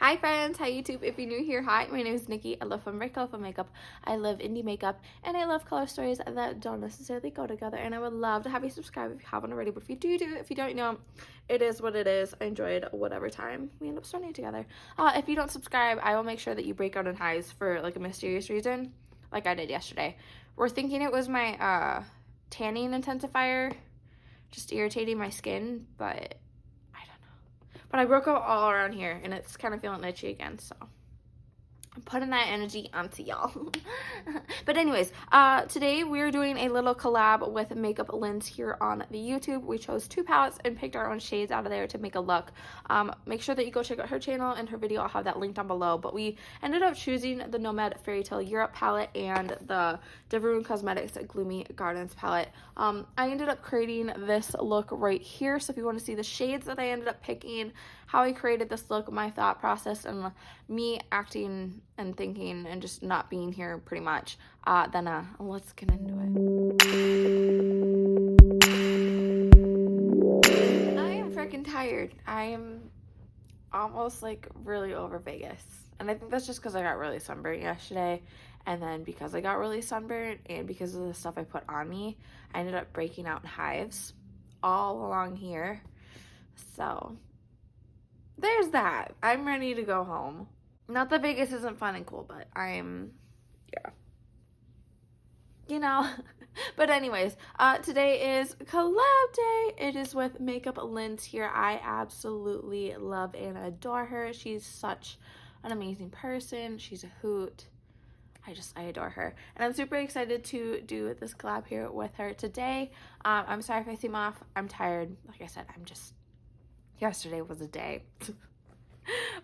Hi friends, hi YouTube. If you're new here, hi, my name is Nikki. I love fun, very colorful makeup. I love indie makeup, and I love color stories that don't necessarily go together. And I would love to have you subscribe if you haven't already. But if you do, if you don't know, it is what it is. I enjoyed whatever time we end up starting together. If you don't subscribe, I will make sure that you break out in highs for like a mysterious reason, like I did yesterday. We're thinking it was my tanning intensifier just irritating my skin, but but I broke out all around here, and it's kind of feeling itchy again, so I'm putting that energy onto y'all. But anyways, today we're doing a little collab with MAKEUPLYNZZ here on the YouTube. We chose 2 palettes and picked our own shades out of there to make a look. Make sure that you go check out her channel and her video. I'll have that link down below. But we ended up choosing the Nomad Fairy Tale Europe palette and the Dieverune Cosmetics Gloomy Gardens palette. I ended up creating this look right here. So if you want to see the shades that I ended up picking, how I created this look, my thought process, and me acting and thinking and just not being here pretty much, then let's get into it. I am freaking tired. I am almost like really over Vegas. And I think that's just because I got really sunburned yesterday. And then because I got really sunburned and because of the stuff I put on me, I ended up breaking out in hives all along here. So there's that. I'm ready to go home. Not that Vegas isn't fun and cool, but I'm, yeah. You know. But anyways, today is collab day. It is with MAKEUPLYNZZ here. I absolutely love and adore her. She's such an amazing person. She's a hoot. I adore her. And I'm super excited to do this collab here with her today. I'm sorry if I seem off. I'm tired. Like I said, yesterday was a day.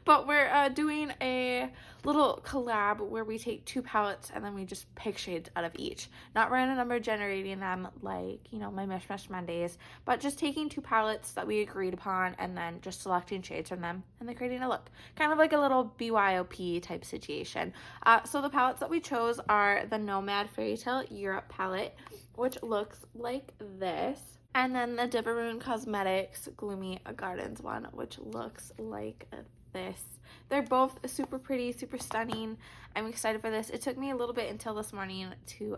But we're doing a little collab where we take 2 palettes and then we just pick shades out of each. Not random number generating them like, you know, my Mishmash Mondays, but just taking 2 palettes that we agreed upon and then just selecting shades from them and then creating a look. Kind of like a little BYOP type situation. So the palettes that we chose are the Nomad Fairy Tale Europe palette, which looks like this. And then the Dieverune Cosmetics Gloomy Gardens one, which looks like this. They're both super pretty, super stunning. I'm excited for this. It took me a little bit until this morning to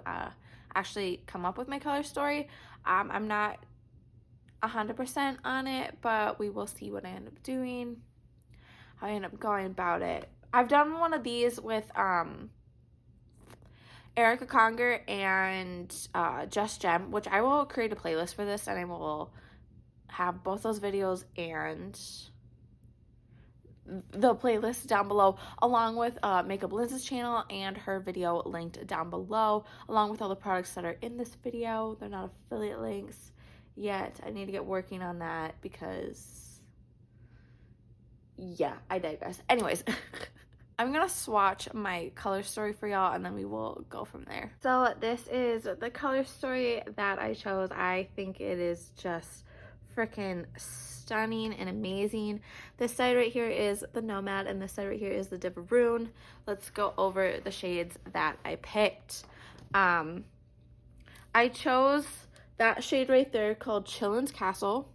actually come up with my color story. I'm not 100% on it, but we will see what I end up doing, how I end up going about it. I've done one of these with Erica Conger and Just Gem, which I will create a playlist for this, and I will have both those videos and the playlist down below, along with MAKEUPLYNZZ's channel and her video linked down below, along with all the products that are in this video. They're not affiliate links yet. I need to get working on that because, yeah, I digress. Anyways. I'm gonna swatch my color story for y'all and then we will go from there. So this is the color story that I chose. I think it is just freaking stunning and amazing. This side right here is the Nomad and this side right here is the Dieverune. Let's go over the shades that I picked. I chose that shade right there called Chillin's Castle.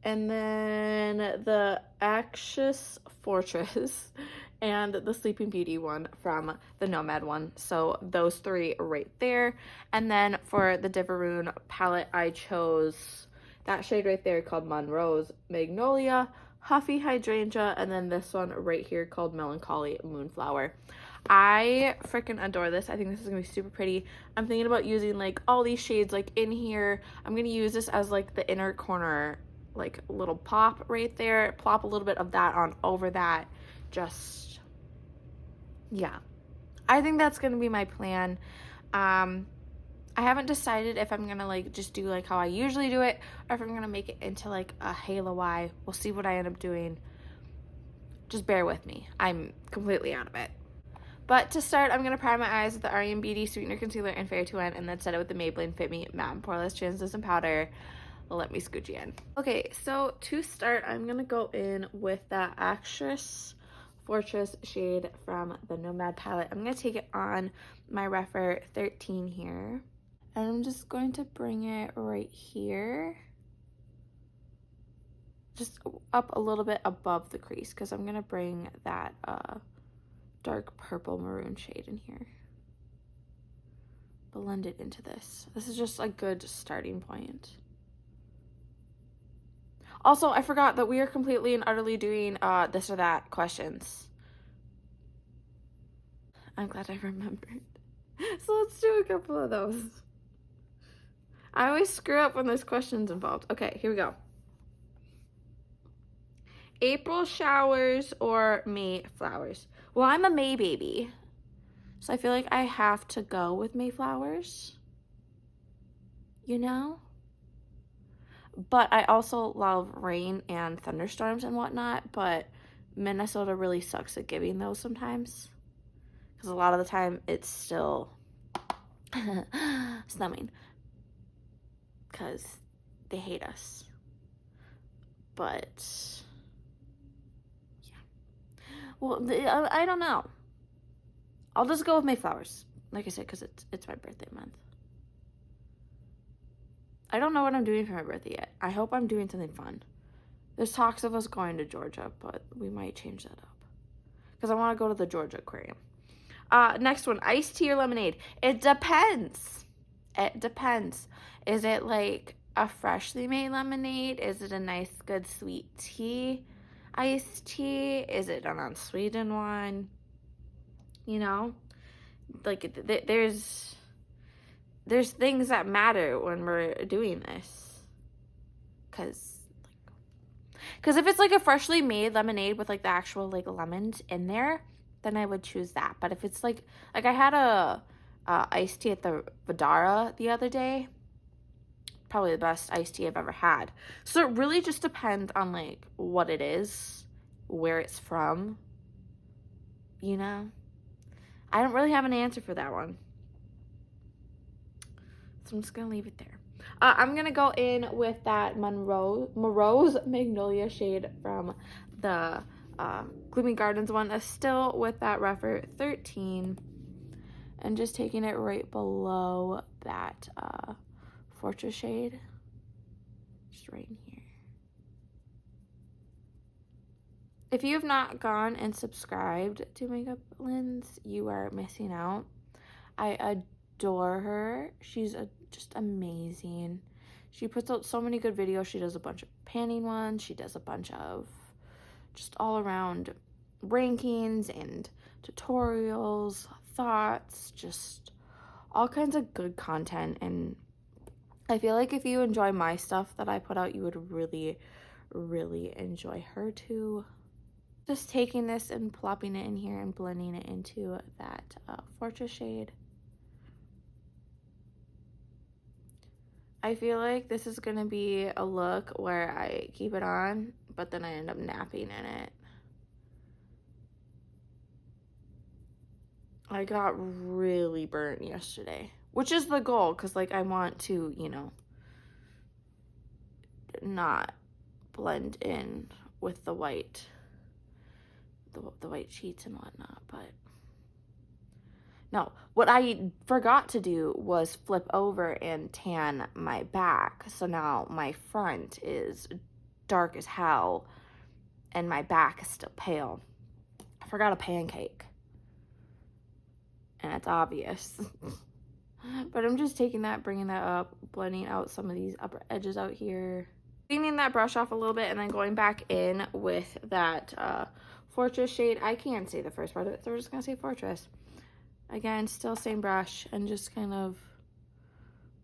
And then the Anxious Fortress and the Sleeping Beauty one from the Nomad one. So those 3 right there. And then for the Dieverune palette, I chose that shade right there called Monroe's Magnolia, Huffy Hydrangea, and then this one right here called Melancholy Moonflower. I freaking adore this. I think this is gonna be super pretty. I'm thinking about using like all these shades like in here. I'm gonna use this as like the inner corner, like little pop right there, plop a little bit of that on over that. Just, yeah, I think that's gonna be my plan. I haven't decided if I'm gonna like just do like how I usually do it or if I'm gonna make it into like a halo eye. We'll see what I end up doing. Just bear with me, I'm completely out of it. But to start, I'm going to prime my eyes with the REM Beauty Sweetener Concealer in Fair to End and then set it with the Maybelline Fit Me Matte and Poreless Translucent Powder. Let me scooch you in. Okay, so to start, I'm going to go in with that Anxious Fortress shade from the Nomad palette. I'm going to take it on my Refer 13 here. And I'm just going to bring it right here. just up a little bit above the crease, because I'm going to bring that dark purple maroon shade in here. Blend it into this. This is just a good starting point. Also, I forgot that we are completely and utterly doing this or that questions. I'm glad I remembered. So let's do a couple of those. I always screw up when there's questions involved. Okay, here we go. April showers or May flowers? Well, I'm a May baby, so I feel like I have to go with May flowers, you know? But I also love rain and thunderstorms and whatnot, but Minnesota really sucks at giving those sometimes, because a lot of the time it's still snowing, because they hate us. But yeah, well, I don't know. I'll just go with May flowers, like I said, because it's my birthday month. I don't know what I'm doing for my birthday yet. I hope I'm doing something fun. There's talks of us going to Georgia, but we might change that up, because I want to go to the Georgia Aquarium. Next one, iced tea or lemonade? It depends. It depends. Is it like a freshly made lemonade? Is it a nice, good, sweet tea? Iced tea? Is it an unsweetened one? You know? Like, there's things that matter when we're doing this. Because if it's like a freshly made lemonade with like the actual like lemons in there, then I would choose that. But if it's like I had a iced tea at the Vidara the other day, probably the best iced tea I've ever had. So it really just depends on like what it is, where it's from, you know? I don't really have an answer for that one. So I'm just going to leave it there. I'm going to go in with that Morose Magnolia shade from the Gloomy Gardens one. Still with that Refer 13. And just taking it right below that Fortress shade. Just right in here. If you have not gone and subscribed to MAKEUPLYNZZ, you are missing out. I adore her. She's just amazing. She puts out so many good videos. She does a bunch of panning ones. She does a bunch of just all around rankings and tutorials, thoughts, just all kinds of good content. And I feel like if you enjoy my stuff that I put out, you would really, really enjoy her too. Just taking this and plopping it in here and blending it into that Fortress shade. I feel like this is going to be a look where I keep it on, but then I end up napping in it. I got really burnt yesterday, which is the goal, because like I want to, you know, not blend in with the white, the white sheets and whatnot. But no, what I forgot to do was flip over and tan my back. So now my front is dark as hell and my back is still pale. I forgot a pancake. And it's obvious. But I'm just taking that, bringing that up, blending out some of these upper edges out here. Cleaning that brush off a little bit and then going back in with that Fortress shade. I can't say the first part of it, so we're just going to say Fortress. Again, still same brush and just kind of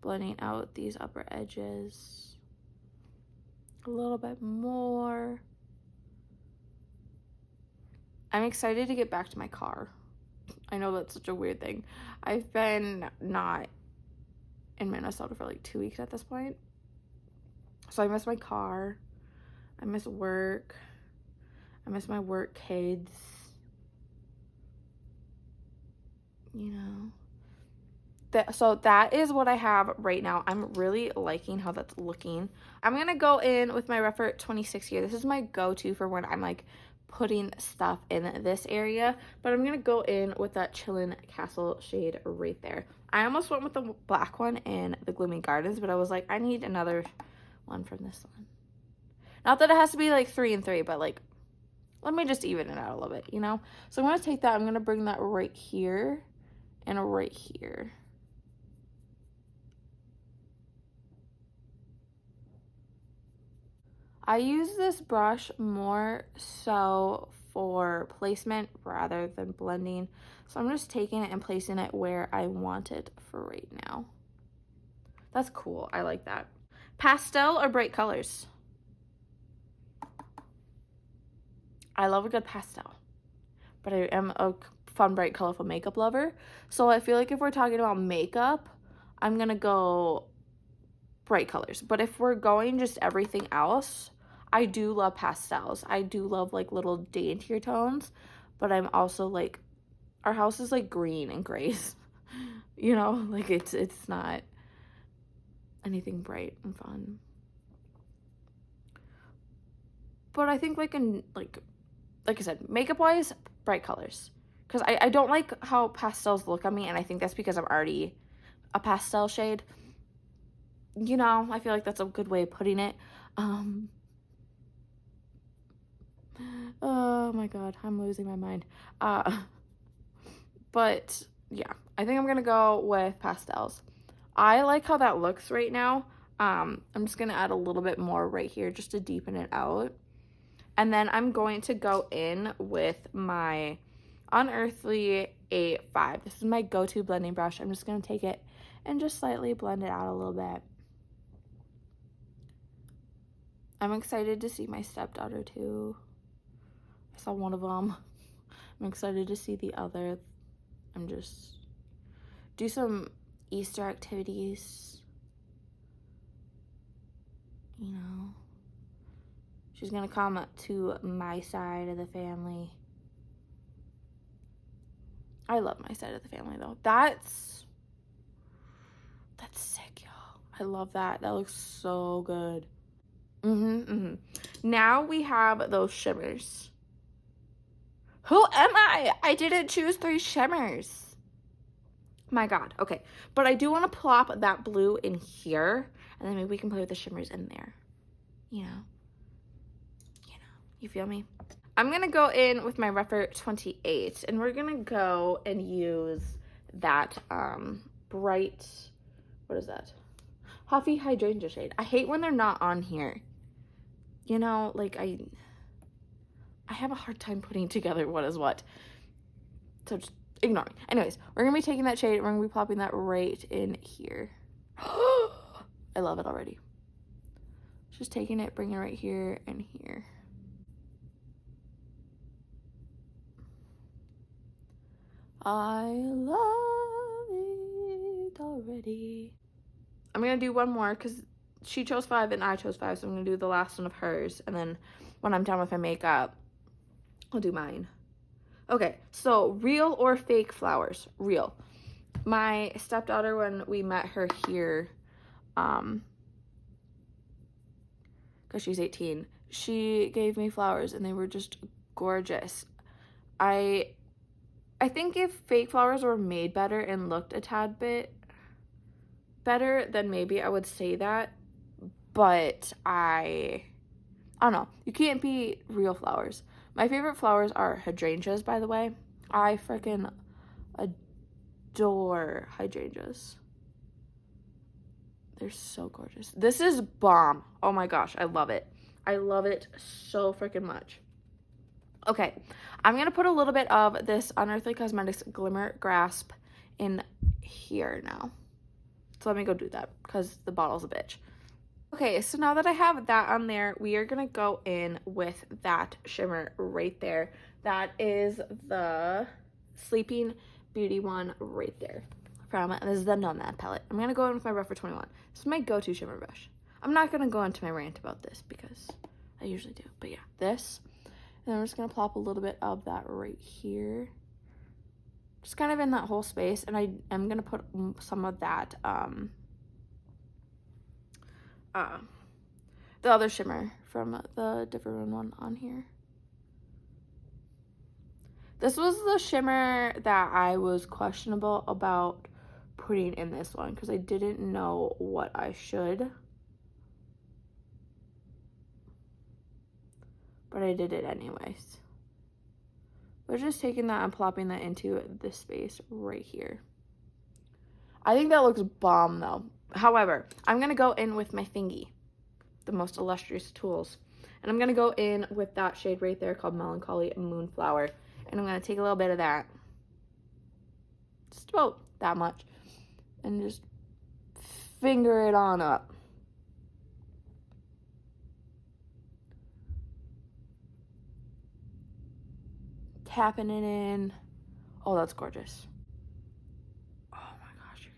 blending out these upper edges a little bit more. I'm excited to get back to my car. I know that's such a weird thing. I've been not in Minnesota for like 2 weeks at this point. So I miss my car. I miss work. I miss my work kids. You know. So that is what I have right now. I'm really liking how that's looking. I'm going to go in with my Refer 26 here. This is my go-to for when I'm like putting stuff in this area. But I'm going to go in with that Chillin' Castle shade right there. I almost went with the black one in the Gloomy Gardens, but I was like, I need another one from this one. Not that it has to be like 3 and 3, but like, let me just even it out a little bit, you know? So I'm going to take that, I'm going to bring that right here and right here. I use this brush more so for placement rather than blending. So I'm just taking it and placing it where I want it for right now. That's cool. I like that. Pastel or bright colors? I love a good pastel, but I am a fun, bright, colorful makeup lover. So I feel like if we're talking about makeup, I'm going to go bright colors. But if we're going just everything else, I do love pastels. I do love like little daintier tones, but I'm also like, our house is like green and grays, you know, like it's not anything bright and fun. But I think like in like I said, makeup wise, bright colors, because I don't like how pastels look on me, and I think that's because I'm already a pastel shade, you know. I feel like that's a good way of putting it. Oh my god, I'm losing my mind. But yeah, I think I'm gonna go with pastels. I like how that looks right now. I'm just gonna add a little bit more right here just to deepen it out. And then I'm going to go in with my Unearthly 8.5. This is my go-to blending brush. I'm just gonna take it and just slightly blend it out a little bit. I'm excited to see my stepdaughter too. I saw one of them. I'm excited to see the other. I'm just do some Easter activities, you know. She's gonna come to my side of the family. I love my side of the family though. That's sick, y'all. I love that. That looks so good. Now we have those shimmers. Who am I? I didn't choose 3 shimmers. My god. Okay. But I do want to plop that blue in here, and then maybe we can play with the shimmers in there. You know. You feel me? I'm going to go in with my Rephr 28, and we're going to go and use that bright, what is that? Huffy Hydrangea shade. I hate when they're not on here. You know, like I have a hard time putting together what is what. So just ignore me. Anyways, we're going to be taking that shade, we're going to be plopping that right in here. I love it already. Just taking it, bringing it right here and here. I love it already. I'm going to do one more because she chose 5 and I chose 5. So I'm going to do the last one of hers. And then when I'm done with my makeup, I'll do mine. Okay, so real or fake flowers? Real. My stepdaughter, when we met her here, because she's 18, she gave me flowers and they were just gorgeous. I think if fake flowers were made better and looked a tad bit better, then maybe I would say that. But I don't know. You can't beat real flowers. My favorite flowers are hydrangeas, by the way. I freaking adore hydrangeas. They're so gorgeous. This is bomb. Oh my gosh, I love it. I love it so freaking much. Okay, I'm going to put a little bit of this Unearthly Cosmetics Glimmer Grasp in here now. So let me go do that because the bottle's a bitch. Okay, so now that I have that on there, we are going to go in with that shimmer right there. That is the Sleeping Beauty one right there. This is the Nomad palette. I'm going to go in with my Rephr 21. This is my go-to shimmer brush. I'm not going to go into my rant about this because I usually do. But yeah, this. And I'm just going to plop a little bit of that right here. Just kind of in that whole space. And I am going to put some of that, the other shimmer from the Dieverune one on here. This was the shimmer that I was questionable about putting in this one because I didn't know what I should. but I did it anyways. We're just taking that and plopping that into this space right here. I think that looks bomb though. However, I'm going to go in with my thingy, the most illustrious tools. And I'm going to go in with that shade right there called Melancholy Moonflower. And I'm going to take a little bit of that. Just about that much. And just finger it on up. Tapping it in. Oh, that's gorgeous. Oh my gosh, you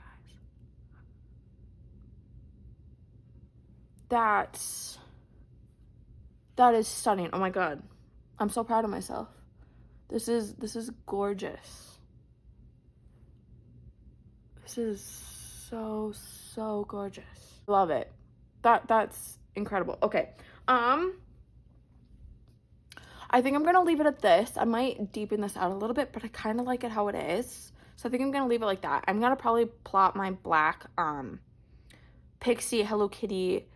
guys. That is stunning. Oh my god. I'm so proud of myself. This is gorgeous. This is so gorgeous. Love it. That's incredible. Okay. I think I'm going to leave it at this. I might deepen this out a little bit, but I kind of like it how it is. So I think I'm going to leave it like that. I'm going to probably plop my black Pixie Hello Kitty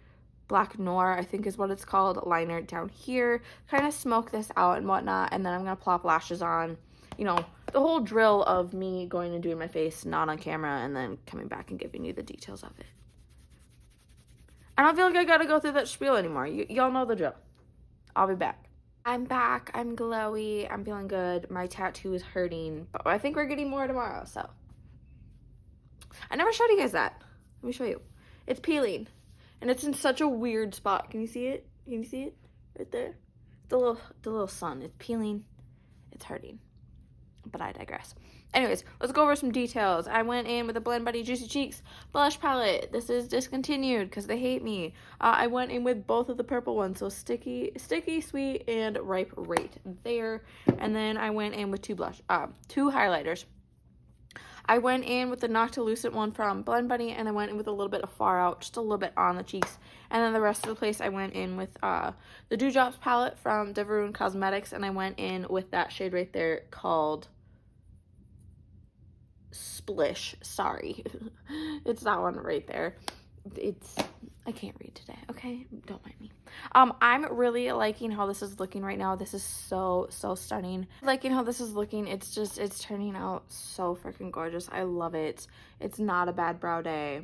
Black Noir, I think is what it's called, liner down here. Kind of smoke this out and whatnot. And then I'm going to plop lashes on. You know, the whole drill of me going and doing my face not on camera and then coming back and giving you the details of it. I don't feel like I got to go through that spiel anymore. Y'all know the drill. I'll be back. I'm back. I'm glowy. I'm feeling good. My tattoo is hurting, but I think we're getting more tomorrow, so. I never showed you guys that. Let me show you. It's peeling, and it's in such a weird spot. Can you see it? Can you see it? Right there? The little sun. It's peeling. It's hurting, but I digress. Anyways, let's go over some details. I went in with a Blend Buddy Juicy Cheeks blush palette. This is discontinued because they hate me. I went in with both of the purple ones, so Sticky, Sweet, and Ripe right there. And then I went in with two highlighters. I went in with the Noctilucent one from Blend Buddy, and I went in with a little bit of Far Out, just a little bit on the cheeks. And then the rest of the place, I went in with the Dewdrops palette from Dieverune Cosmetics, and I went in with that shade right there called Splish. Sorry. It's that one right there. I can't read today, okay? Don't mind me. I'm really liking how this is looking right now. This is so stunning. Liking how this is looking. It's turning out so freaking gorgeous. I love it. It's not a bad brow day.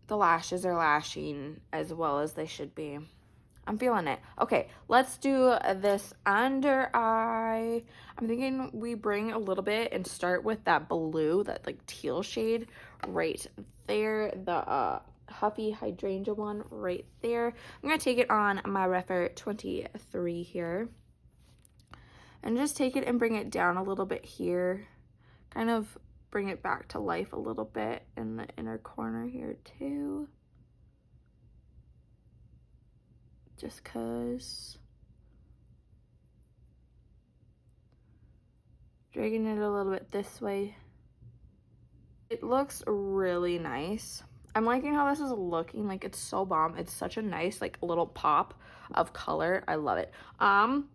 The lashes are lashing as well as they should be. I'm feeling it. Okay, let's do this under eye. I'm thinking we bring a little bit and start with that blue, that like teal shade right there. The Huffy Hydrangea one right there. I'm going to take it on my Refer 23 here. And just take it and bring it down a little bit here. Kind of bring it back to life a little bit in the inner corner here too. Just cause. Dragging it a little bit this way. It looks really nice. I'm liking how this is looking. Like, it's so bomb. It's such a nice, like, little pop of color. I love it. I'm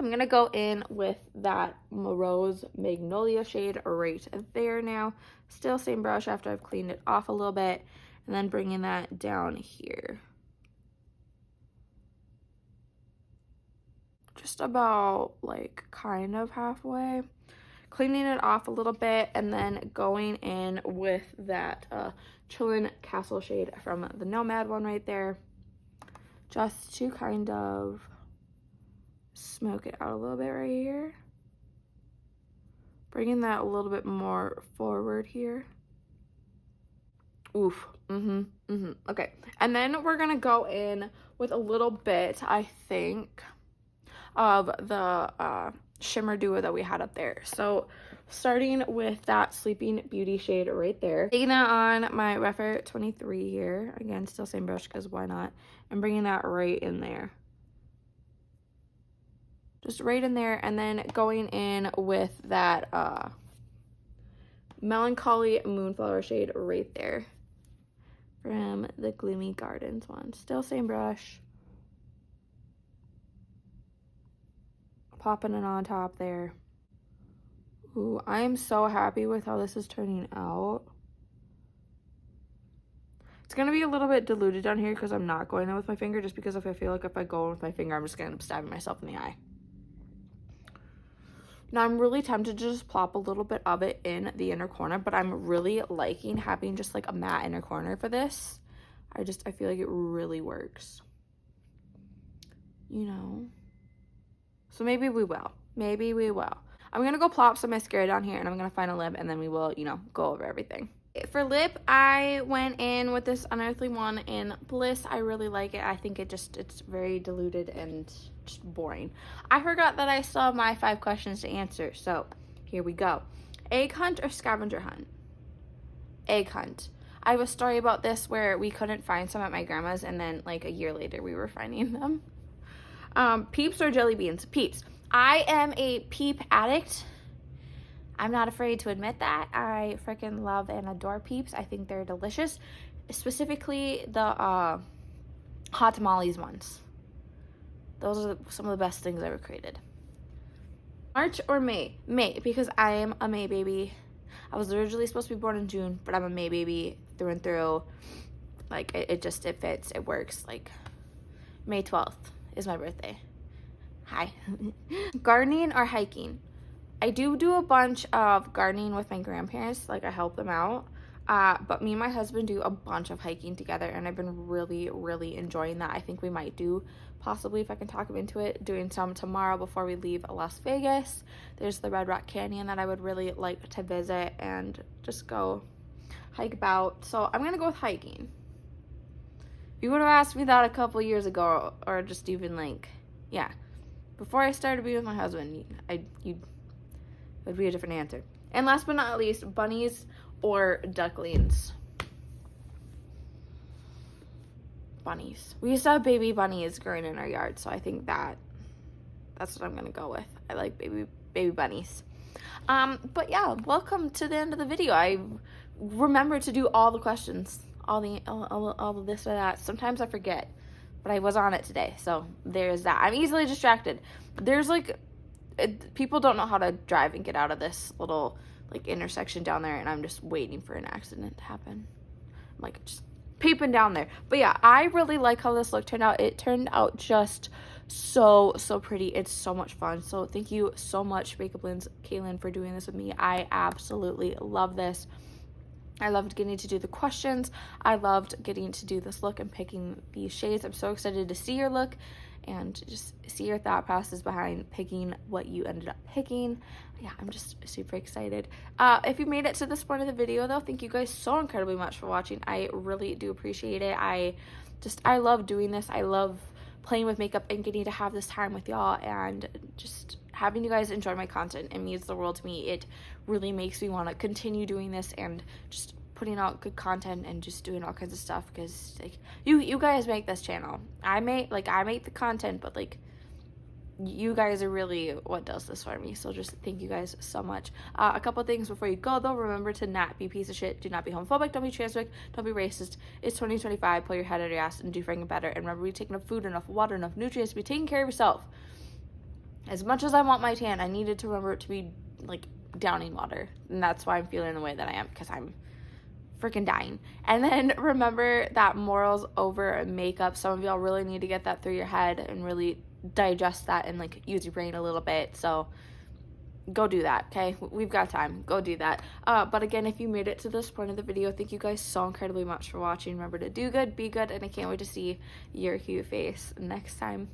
gonna go in with that Rose Magnolia shade right there now. Still same brush after I've cleaned it off a little bit. And then bringing that down here. Just about like kind of halfway, cleaning it off a little bit, and then going in with that Chillin' Castle shade from the Nomad one right there, just to kind of smoke it out a little bit right here, bringing that a little bit more forward here. Oof. Okay, and then we're gonna go in with a little bit, I think, of the shimmer duo that we had up there. So starting with that Sleeping Beauty shade right there, taking that on my Refer 23 here, again still same brush because why not, and bringing that right in there, just right in there, and then going in with that Melancholy Moonflower shade right there from the Gloomy Gardens one, still same brush, popping it on top there. Ooh, I am so happy with how this is turning out. It's going to be a little bit diluted down here because I'm not going in with my finger, just because if I feel like if I go in with my finger, I'm just going to end up stabbing myself in the eye. Now, I'm really tempted to just plop a little bit of it in the inner corner, but I'm really liking having just like a matte inner corner for this. I feel like it really works. You know? So maybe we will. Maybe we will. I'm going to go plop some mascara down here, and I'm going to find a lip, and then we will, you know, go over everything. For lip, I went in with this Unearthly one in Bliss. I really like it. I think it's very diluted and just boring. I forgot that I still have my 5 questions to answer, so here we go. Egg hunt or scavenger hunt? Egg hunt. I have a story about this where we couldn't find some at my grandma's, and then like a year later we were finding them. Peeps or jelly beans? Peeps. I am a Peep addict. I'm not afraid to admit that. I freaking love and adore Peeps. I think they're delicious. Specifically the hot tamales ones. Those are some of the best things ever created. March or May? May, because I am a May baby. I was originally supposed to be born in June, but I'm a May baby through and through. Like, it fits. It works. Like, May 12th is my birthday. Hi. Gardening or hiking? I do a bunch of gardening with my grandparents. Like, I help them out. But me and my husband do a bunch of hiking together, and I've been really, really enjoying that. I think we might do, possibly, if I can talk him into it, doing some tomorrow before we leave Las Vegas. There's the Red Rock Canyon that I would really like to visit and just go hike about. So I'm gonna go with hiking. If you would have asked me that a couple years ago, or just even like, yeah, before I started being with my husband, it would be a different answer. And last but not least, bunnies or ducklings? Bunnies. We used to have baby bunnies growing in our yard, so I think that's what I'm gonna go with. I like baby bunnies. But yeah, welcome to the end of the video. I remember to do all the questions, all of this or that. Sometimes I forget, but I was on it today, so there's that. I'm easily distracted. There's like, people don't know how to drive and get out of this little like intersection down there, and I'm just waiting for an accident to happen. I'm like just peeping down there. But yeah, I really like how this look turned out. It turned out just so pretty. It's so much fun. So thank you so much, MAKEUPLYNZZ, Kaylin, for doing this with me. I absolutely love this. I loved getting to do the questions. I loved getting to do this look and picking these shades. I'm so excited to see your look and just see your thought process behind picking what you ended up picking. Yeah, I'm just super excited. If you made it to this point of the video, though, thank you guys so incredibly much for watching. I really do appreciate it. I love doing this. I love playing with makeup and getting to have this time with y'all, and just having you guys enjoy my content. It means the world to me. It really makes me want to continue doing this and just putting out good content and just doing all kinds of stuff, because like you guys make this channel. I make the content, but like you guys are really what does this for me. So just thank you guys so much. A couple things before you go though. Remember to not be a piece of shit. Do not be homophobic. Don't be transphobic. Don't be racist. It's 2025. Pull your head out of your ass and do freaking better. And remember, be taking enough food, enough water, enough nutrients. Be taking care of yourself. As much as I want my tan, I needed to remember to be like downing water, and that's why I'm feeling the way that I am, because I'm freaking dying. And then remember that morals over makeup. Some of y'all really need to get that through your head and really digest that and like use your brain a little bit. So go do that, okay? We've got time. Go do that. But again, if you made it to this point of the video, thank you guys so incredibly much for watching. Remember to do good, be good, and I can't wait to see your cute face next time.